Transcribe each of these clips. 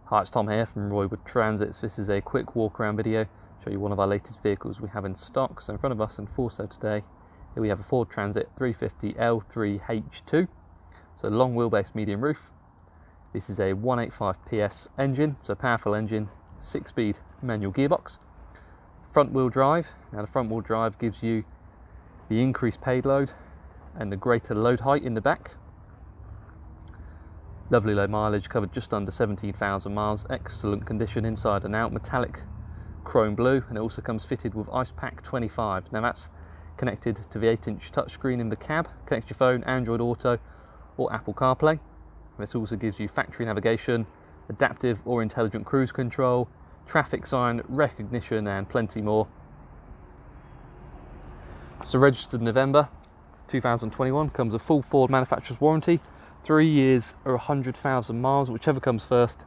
Hi, it's Tom here from Roywood Transits. This is a quick walk around video, show you one of our latest vehicles we have in stock. So in front of us and for sale today, here we have a Ford Transit 350 L3H2. So long wheelbase, medium roof. This is a 185 PS engine, so powerful engine, 6-speed manual gearbox. Front wheel drive. Now the front wheel drive gives you the increased payload and the greater load height in the back. Lovely low mileage, covered just under 17,000 miles, excellent condition inside and out, metallic chrome blue, and it also comes fitted with Ice Pack 25. Now that's connected to the 8-inch touchscreen in the cab, connects your phone, Android Auto or Apple CarPlay. This also gives you factory navigation, adaptive or intelligent cruise control, traffic sign recognition and plenty more. So registered in November 2021, comes a full Ford manufacturer's warranty, 3 years or 100,000 miles, whichever comes first,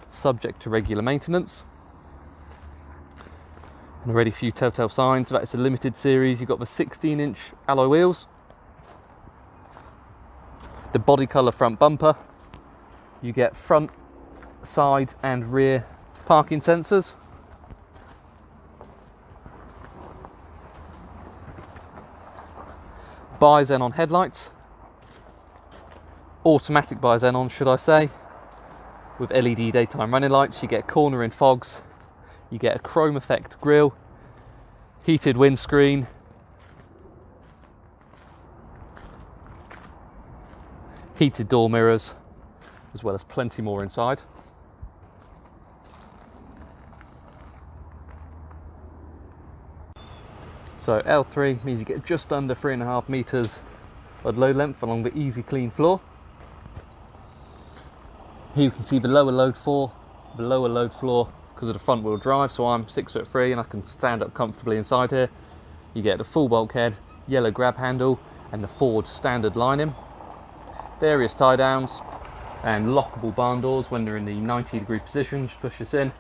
subject to regular maintenance. And already a few telltale signs that it's a limited series. You've got the 16-inch alloy wheels, the body colour front bumper, you get front, side and rear parking sensors, bi-xenon headlights, automatic bi-xenon should I say, with LED daytime running lights. You get corner and fogs, you get a chrome effect grille, heated windscreen, heated door mirrors, as well as plenty more inside. So L3 means you get just under 3.5 meters of load length along the easy clean floor. Here you can see the lower load floor because of the front wheel drive, so I'm 6'3" and I can stand up comfortably inside here. You get the full bulkhead, yellow grab handle and the Ford standard lining. Various tie downs and lockable barn doors when they're in the 90-degree position. Just push this in,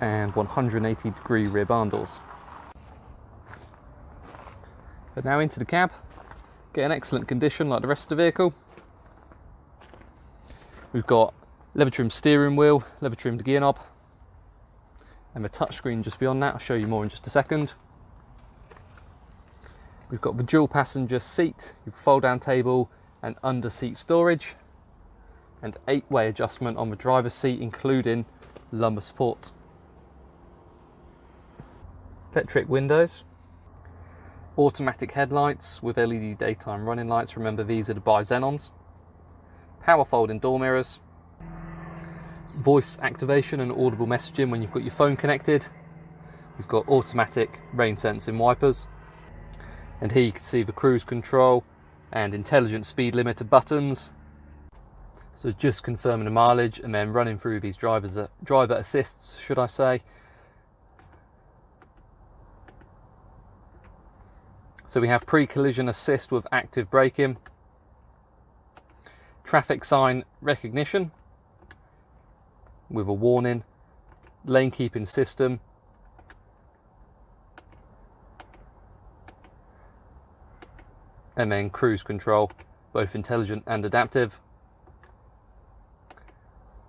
and 180-degree rear barn doors. But now into the cab, get an excellent condition like the rest of the vehicle. We've got leather trimmed steering wheel, leather trimmed gear knob, and the touchscreen just beyond that. I'll show you more in just a second. We've got the dual passenger seat, your fold down table and under seat storage, and 8-way adjustment on the driver's seat including lumbar support. Electric windows, automatic headlights with LED daytime running lights. Remember, these are the bi-xenons. Power folding door mirrors, voice activation and audible messaging when you've got your phone connected. We've got automatic rain sensing wipers, and here you can see the cruise control and intelligent speed limiter buttons. So just confirming the mileage and then running through these driver assists, should I say. So we have pre-collision assist with active braking, traffic sign recognition with a warning, lane keeping system, and then cruise control, both intelligent and adaptive.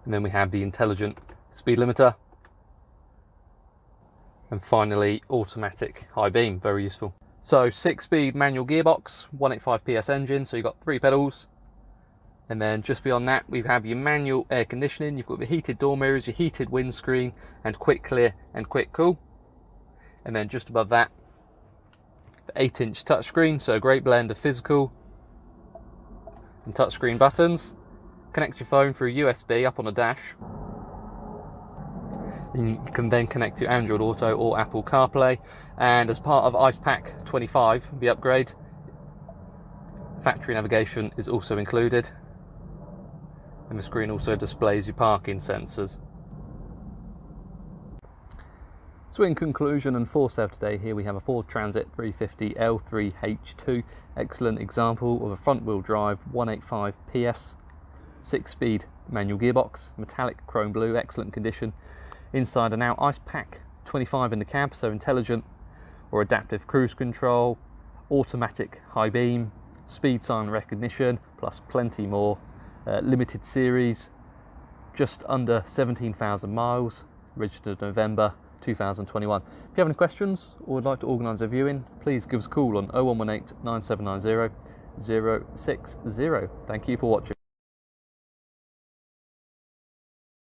And then we have the intelligent speed limiter, and finally automatic high beam, very useful. So 6-speed manual gearbox, 185 PS engine, so you've got 3 pedals. And then just beyond that, we have your manual air conditioning. You've got the heated door mirrors, your heated windscreen, and quick clear and quick cool. And then just above that, the 8-inch touchscreen, so a great blend of physical and touchscreen buttons. Connect your phone through USB up on the dash. And you can then connect to Android Auto or Apple CarPlay. And as part of Ice Pack 25, the upgrade, factory navigation is also included. And the screen also displays your parking sensors. So in conclusion and for sale today, here we have a Ford Transit 350 L3H2. Excellent example of a front wheel drive 185 PS 6-speed manual gearbox, metallic chrome blue, excellent condition inside and out. Ice Pack 25 in the cab, so intelligent or adaptive cruise control, automatic high beam, speed sign recognition, plus plenty more. Limited series, just under 17,000 miles, registered November 2021. If you have any questions or would like to organise a viewing, please give us a call on 0118 9790 060. Thank you for watching.